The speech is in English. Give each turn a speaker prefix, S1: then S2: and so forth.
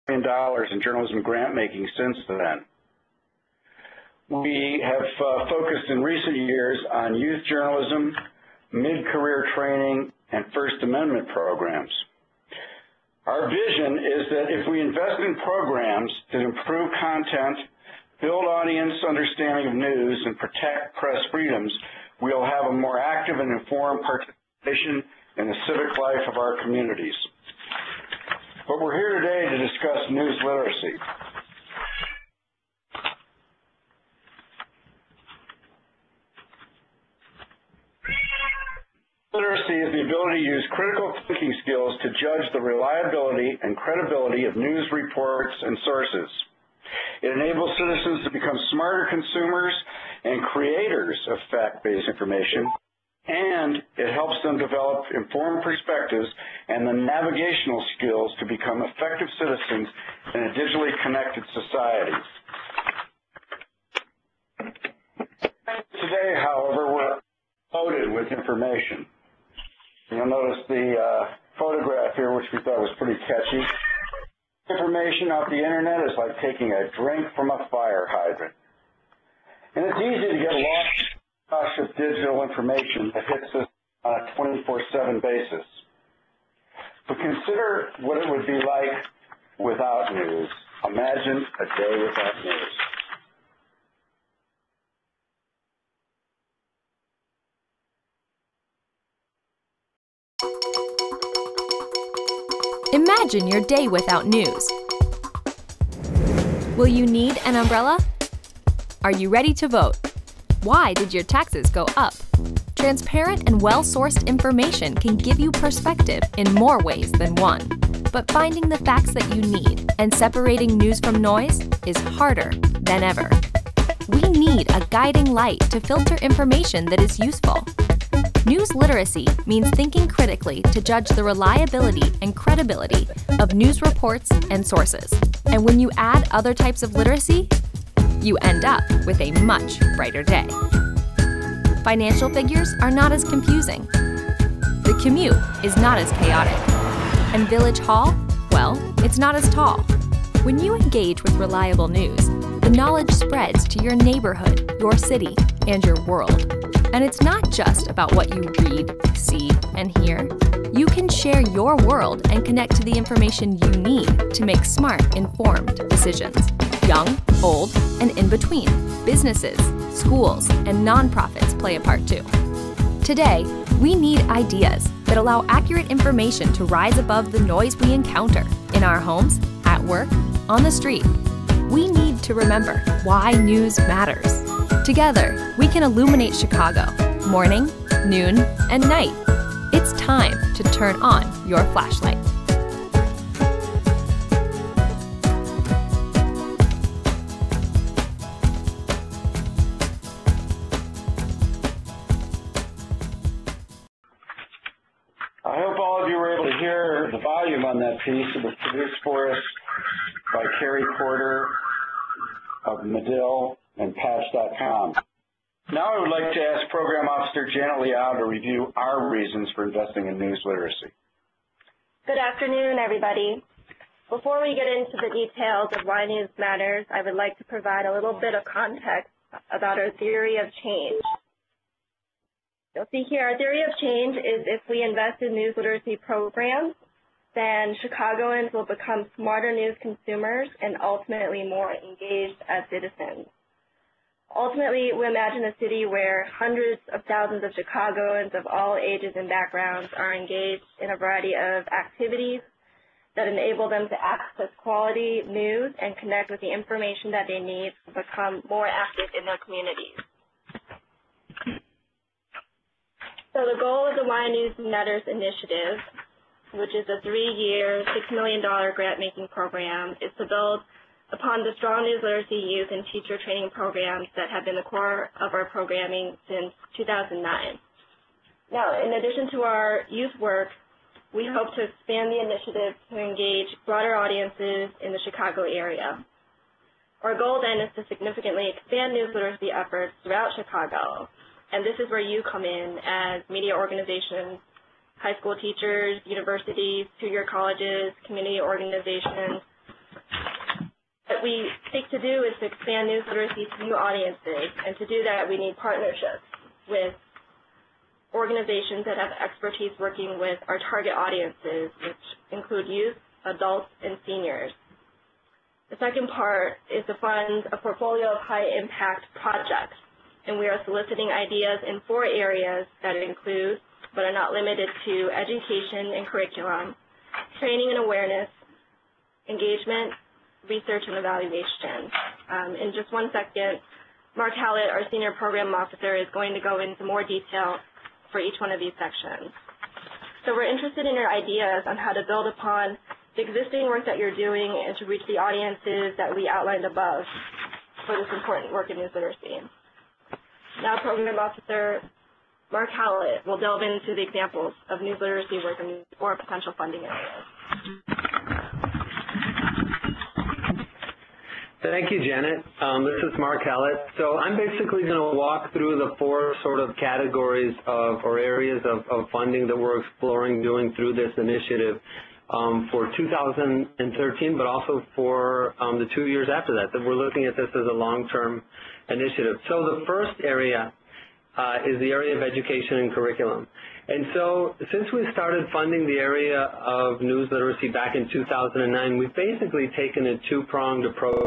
S1: million in journalism grant making since then. We have focused in recent years on youth journalism, mid-career training, and First Amendment programs. Our vision is that if we invest in programs that improve content, build audience understanding of news, and protect press freedoms, we'll have a more active and informed participation in the civic life of our communities. But we're here today to discuss news literacy. Literacy is the ability to use critical thinking skills to judge the reliability and credibility of news reports and sources. It enables citizens to become smarter consumers and creators of fact-based information, and it helps them develop informed perspectives and the navigational skills to become effective citizens in a digitally connected society. Today, however, we're loaded with information. You'll notice the photograph here, which we thought was pretty catchy. Information off the internet is like taking a drink from a fire hydrant. And it's easy to get lost in the rush of digital information that hits us on a 24/7 basis. But consider what it would be like without news. Imagine a day without news.
S2: Imagine your day without news. Will you need an umbrella? Are you ready to vote? Why did your taxes go up? Transparent and well-sourced information can give you perspective in more ways than one. But finding the facts that you need and separating news from noise is harder than ever. We need a guiding light to filter information that is useful. News literacy means thinking critically to judge the reliability and credibility of news reports and sources. And when you add other types of literacy, you end up with a much brighter day. Financial figures are not as confusing. The commute is not as chaotic. And Village Hall, well, it's not as tall. When you engage with reliable news, the knowledge spreads to your neighborhood, your city, and your world. And it's not just about what you read, see, and hear. You can share your world and connect to the information you need to make smart, informed decisions. Young, old, and in between. Businesses, schools, and nonprofits play a part too. Today, we need ideas that allow accurate information to rise above the noise we encounter in our homes, at work, on the street. We need to remember why news matters. Together, we can illuminate Chicago, morning, noon, and night. It's time to turn on your flashlight.
S1: I hope all of you were able to hear the volume on that piece. It was produced for us by Carrie Porter of Medill and Patch.com. Now I would like to ask Program Officer Janet Liao to review our reasons for investing in news literacy.
S3: Good afternoon, everybody. Before we get into the details of why news matters, I would like to provide a little bit of context about our theory of change. You'll see here our theory of change is if we invest in news literacy programs, then Chicagoans will become smarter news consumers and ultimately more engaged as citizens. Ultimately, we imagine a city where hundreds of thousands of Chicagoans of all ages and backgrounds are engaged in a variety of activities that enable them to access quality news and connect with the information that they need to become more active in their communities. So the goal of the Why News Matters initiative, which is a 3-year, $6 million grant-making program, is to build upon the strong news literacy youth and teacher training programs that have been the core of our programming since 2009. Now, in addition to our youth work, we hope to expand the initiative to engage broader audiences in the Chicago area. Our goal then is to significantly expand news literacy efforts throughout Chicago, and this is where you come in as media organizations, high school teachers, universities, 2-year colleges, community organizations, we seek to do is to expand news literacy to new audiences, and to do that we need partnerships with organizations that have expertise working with our target audiences, which include youth, adults, and seniors. The second part is to fund a portfolio of high-impact projects, and we are soliciting ideas in 4 areas that include, but are not limited to, education and curriculum, training and awareness, engagement, research, and evaluation. In just one second, Mark Hallett, our Senior Program Officer, is going to go into more detail for each one of these sections. So we're interested in your ideas on how to build upon the existing work that you're doing and to reach the audiences that we outlined above for this important work in news literacy. Now, Program Officer Mark Hallett will delve into the examples of news literacy work or potential funding areas.
S4: Thank you, Janet. This is Mark Hallett. So I'm basically going to walk through the 4 sort of categories or areas of funding that we're exploring doing through this initiative for 2013, but also for the 2 years after that we're looking at this as a long-term initiative. So the first area is the area of education and curriculum. And so since we started funding the area of news literacy back in 2009, we've basically taken a 2-pronged approach